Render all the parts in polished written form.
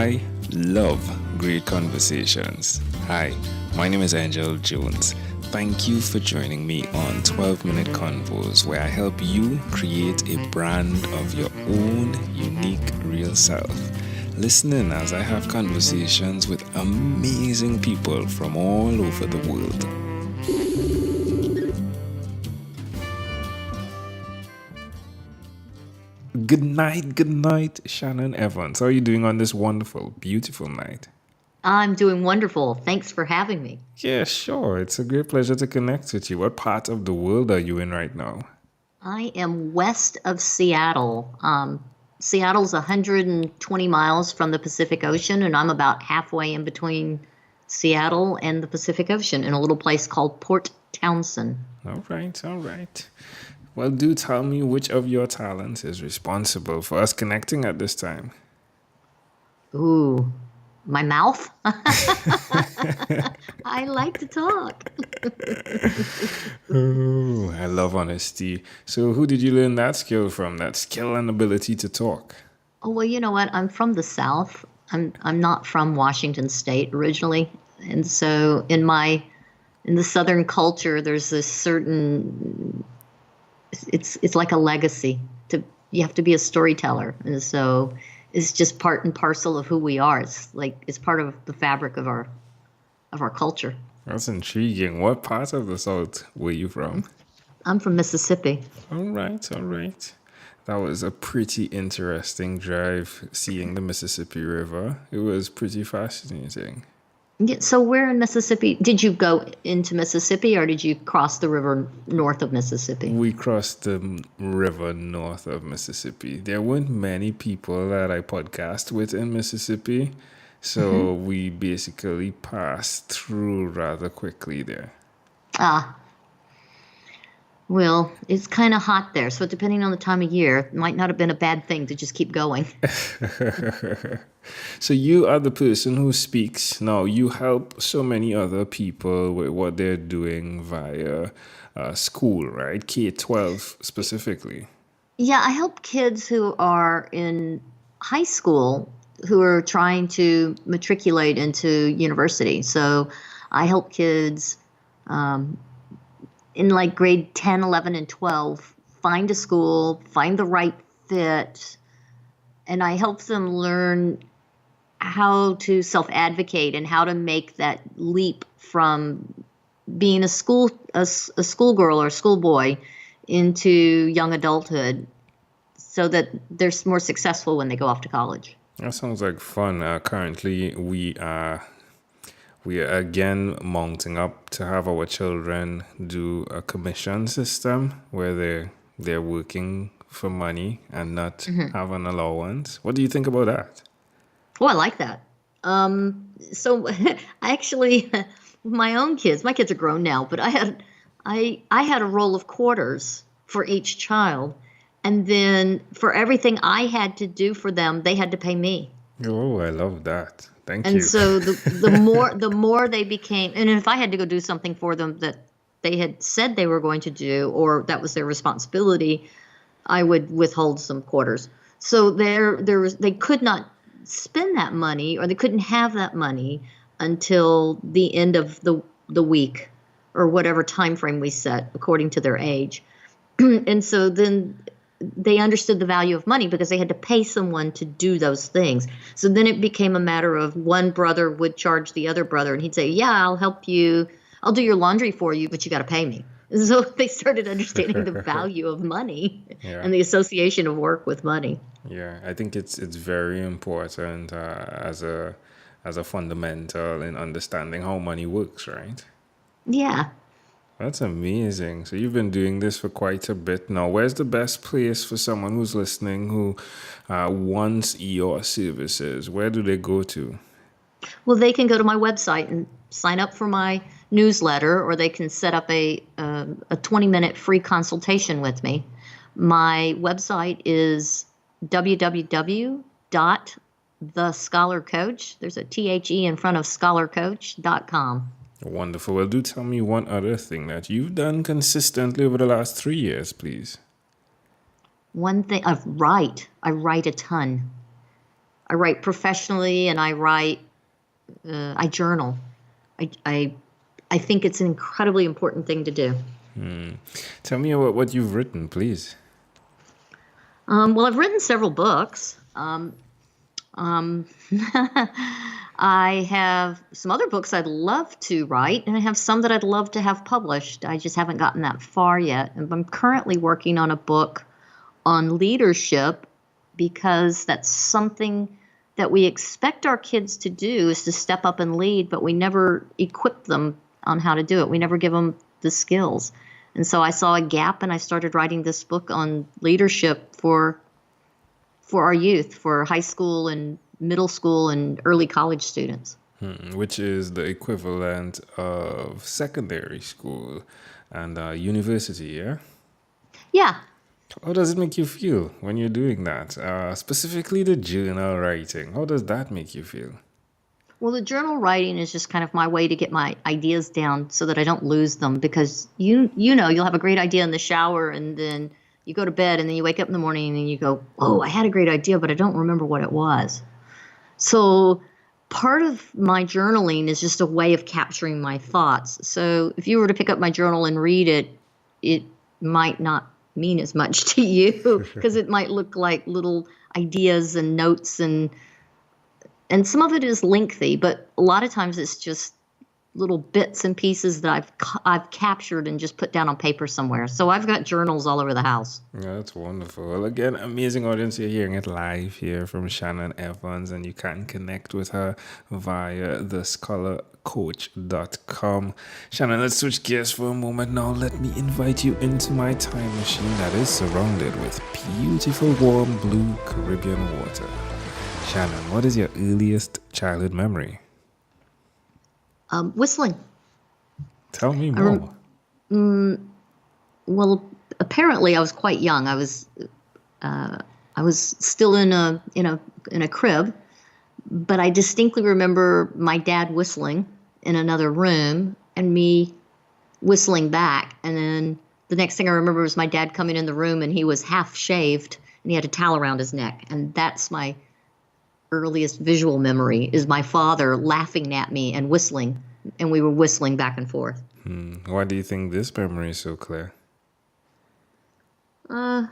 I love great conversations. Hi, my name is Angel Jones. Thank you for joining me on 12-Minute Convos, where I help you create a brand of your own unique real self. Listen in as I have conversations with amazing people from all over the world. Good night, Shannon Evans. How are you doing on this wonderful, beautiful night? I'm doing wonderful. Thanks for having me. Yeah, sure. It's a great pleasure to connect with you. What part of the world are you in right now? I am west of Seattle. Seattle's 120 miles from the Pacific Ocean, and I'm about halfway in between Seattle and the Pacific Ocean in a little place called Port Townsend. All right. Well, do tell me which of your talents is responsible for us connecting at this time. Ooh, my mouth? I like to talk. Oh, I love honesty. So who did you learn that skill from, that skill and ability to talk? Oh, well, you know what? I'm from the South. I'm not from Washington State originally. And so in the Southern culture, there's this certain it's like a legacy. You have to be a storyteller, and so it's just part and parcel of who we are. It's part of the fabric of our culture. That's intriguing. What part of the South were you from? I'm from Mississippi. All right. That was a pretty interesting drive, seeing the Mississippi River. It was pretty fascinating. Yeah, so where in Mississippi did you go into Mississippi, or did you cross the river north of Mississippi? We crossed the river north of Mississippi. There weren't many people that I podcast with in Mississippi, so we basically passed through rather quickly there. Well, it's kind of hot there, so depending on the time of year, it might not have been a bad thing to just keep going. So you are the person who speaks. Now, you help so many other people with what they're doing via school, right? K-12 specifically. Yeah, I help kids who are in high school who are trying to matriculate into university. So I help kids in like grade 10, 11, and 12 find a school, find the right fit, and I help them learn how to self-advocate and how to make that leap from being a schoolgirl or a schoolboy into young adulthood so that they're more successful when they go off to college. That sounds like fun. Currently, we are again mounting up to have our children do a commission system where they're working for money and not have an allowance. What do you think about that? Oh, I like that. So I actually, my own kids, my kids are grown now, but I had a roll of quarters for each child. And then for everything I had to do for them, they had to pay me. Oh, I love that. Thank you. And so the more they became, and if I had to go do something for them that they had said they were going to do, or that was their responsibility, I would withhold some quarters. So they could not spend that money, or they couldn't have that money until the end of the week, or whatever time frame we set according to their age. And so then they understood the value of money because they had to pay someone to do those things. So then it became a matter of one brother would charge the other brother, and he'd say, yeah, I'll help you. I'll do your laundry for you, but you got to pay me. And so they started understanding the value of money and the association of work with money. Yeah, I think it's very important as a fundamental in understanding how money works, right? Yeah. That's amazing. So you've been doing this for quite a bit now. Where's the best place for someone who's listening who wants your services? Where do they go to? Well, they can go to my website and sign up for my newsletter, or they can set up a 20-minute free consultation with me. My website is www.thescholarcoach. There's a THE in front of scholarcoach.com. Wonderful. Well, do tell me one other thing that you've done consistently over the last 3 years, please. One thing, I write a ton. I write professionally, and I journal. I think it's an incredibly important thing to do. Tell me about what you've written, please. Well, I've written several books. I have some other books I'd love to write, and I have some that I'd love to have published. I just haven't gotten that far yet. And I'm currently working on a book on leadership, because that's something that we expect our kids to do, is to step up and lead, but we never equip them on how to do it. We never give them the skills. And so I saw a gap, and I started writing this book on leadership for our youth, for high school and middle school and early college students. Which is the equivalent of secondary school and university, yeah? Yeah. How does it make you feel when you're doing that? Specifically the journal writing. How does that make you feel? Well, the journal writing is just kind of my way to get my ideas down so that I don't lose them, because you know, you'll have a great idea in the shower, and then you go to bed, and then you wake up in the morning and you go, oh, I had a great idea, but I don't remember what it was. So part of my journaling is just a way of capturing my thoughts. So if you were to pick up my journal and read it, it might not mean as much to you, because it might look like little ideas and notes, and some of it is lengthy, but a lot of times it's just little bits and pieces that I've captured and just put down on paper somewhere. So I've got journals all over the house. Yeah, that's wonderful. Well, again, amazing audience. You're hearing it live here from Shannon Evans, and you can connect with her via thescholarcoach.com. Shannon, let's switch gears for a moment now. Let me invite you into my time machine that is surrounded with beautiful, warm, blue Caribbean water. Shannon, what is your earliest childhood memory? Whistling. Tell me more. Well, apparently I was quite young. I was still in a crib, but I distinctly remember my dad whistling in another room and me whistling back. And then the next thing I remember was my dad coming in the room, and he was half shaved and he had a towel around his neck. And that's my earliest visual memory, is my father laughing at me and whistling, and we were whistling back and forth. Why do you think this memory is so clear? Who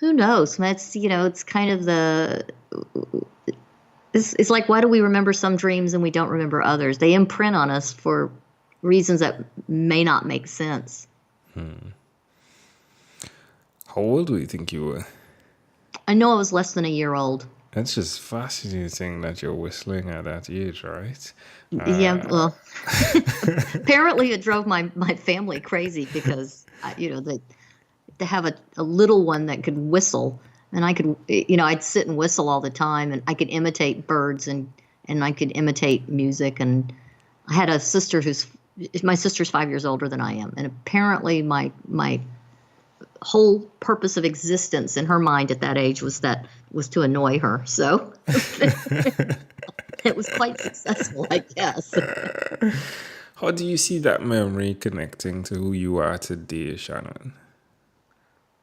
knows? It's kind of it's like, why do we remember some dreams and we don't remember others? They imprint on us for reasons that may not make sense. How old do you think you were? I know I was less than a year old. It's just fascinating that you're whistling at that age, right? Yeah, well, apparently it drove my family crazy, because, to have a little one that could whistle, and I could, I'd sit and whistle all the time, and I could imitate birds, and I could imitate music. And I had a sister my sister's 5 years older than I am. And apparently my whole purpose of existence in her mind at that age was to annoy her. So it was quite successful, I guess. How do you see that memory connecting to who you are today, Shannon?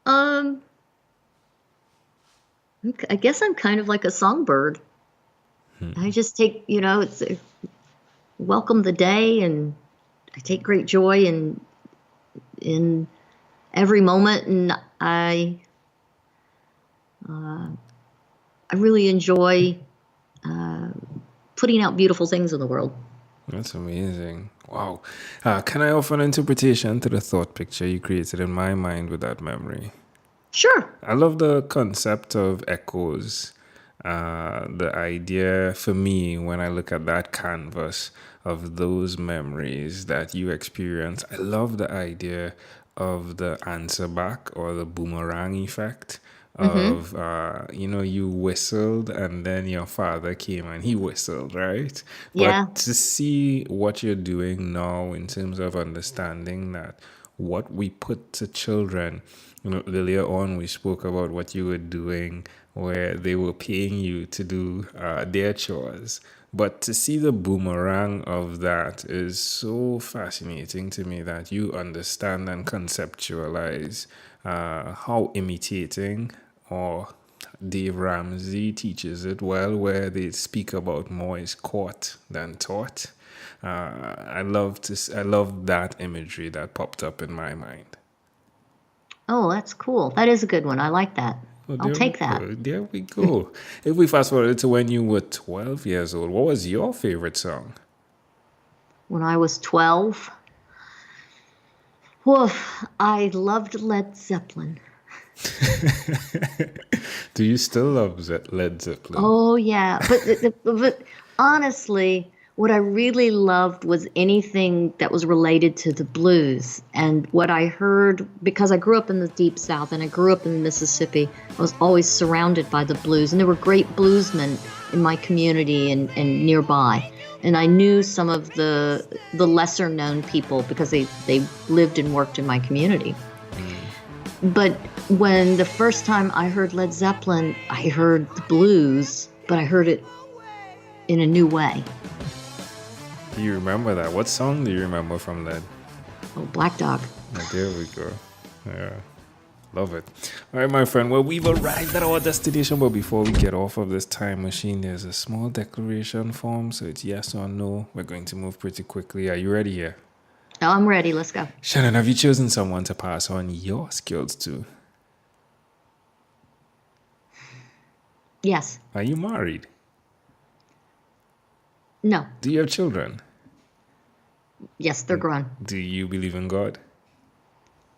I guess I'm kind of like a songbird. I just take, it's welcome the day, and I take great joy in every moment, and I really enjoy putting out beautiful things in the world. That's amazing. Wow. Can I offer an interpretation to the thought picture you created in my mind with that memory? Sure. I love the concept of echoes. The idea for me, when I look at that canvas of those memories that you experience, I love the idea of the answer back, or the boomerang effect of, you whistled and then your father came and he whistled, right? Yeah. But to see what you're doing now in terms of understanding that what we put to children, earlier on we spoke about what you were doing where they were paying you to do their chores. But to see the boomerang of that is so fascinating to me, that you understand and conceptualize how imitating or Dave Ramsey teaches it well, where they speak about more is caught than taught. I love that imagery that popped up in my mind. Oh, that's cool. That is a good one. I like that. Well, I'll take that. There we go. If we fast forward to when you were 12 years old, what was your favorite song? When I was 12, woof, I loved Led Zeppelin. Do you still love Led Zeppelin? Oh, yeah. But honestly, what I really loved was anything that was related to the blues. And what I heard, because I grew up in the Deep South and I grew up in Mississippi, I was always surrounded by the blues. And there were great bluesmen in my community and nearby. And I knew some of the lesser known people because they lived and worked in my community. But when the first time I heard Led Zeppelin, I heard the blues, but I heard it in a new way. Do you remember that? What song do you remember from Led? Oh, Black Dog. Oh, there we go. Yeah. Love it. All right, my friend. Well, we've arrived at our destination, but before we get off of this time machine, there's a small declaration form. So it's yes or no. We're going to move pretty quickly. Are you ready here? Oh, I'm ready. Let's go. Shannon, have you chosen someone to pass on your skills to? Yes. Are you married? No. Do you have children? Yes, they're grown. Do you believe in God?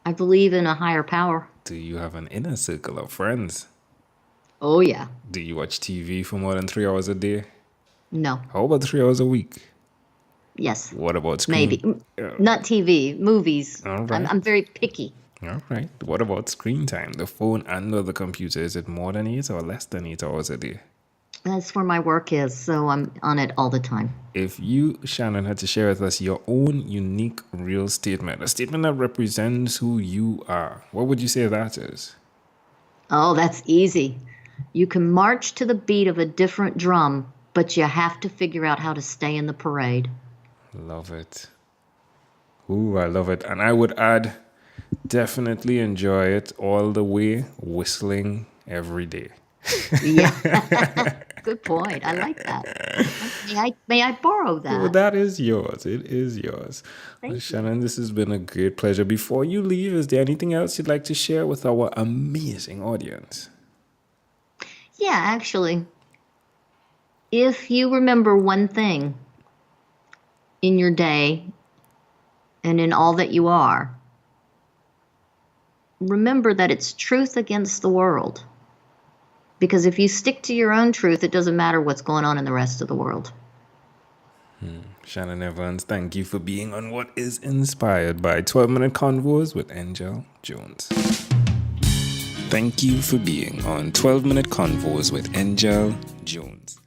I believe in a higher power. Do you have an inner circle of friends? Oh, yeah. Do you watch TV for more than 3 hours a day? No. How about 3 hours a week? Yes. What about screen? Maybe. Not TV, movies. All right. I'm very picky. All right. What about screen time? The phone and or the computer, is it more than 8 or less than 8 hours a day? That's where my work is, so I'm on it all the time. If you, Shannon, had to share with us your own unique real statement, a statement that represents who you are, what would you say that is? Oh, that's easy. You can march to the beat of a different drum, but you have to figure out how to stay in the parade. Love it. Ooh, I love it. And I would add, definitely enjoy it all the way, whistling every day. Yeah. Good point. I like that. May I borrow that? Well, that is yours. It is yours. Thank you. Shannon, this has been a great pleasure. Before you leave, is there anything else you'd like to share with our amazing audience? Yeah, actually, if you remember one thing in your day and in all that you are, remember that it's truth against the world. Because if you stick to your own truth, it doesn't matter what's going on in the rest of the world. Shannon Evans, thank you for being on What is Inspired by 12-Minute Convos with Angel Jones. Thank you for being on 12-Minute Convos with Angel Jones.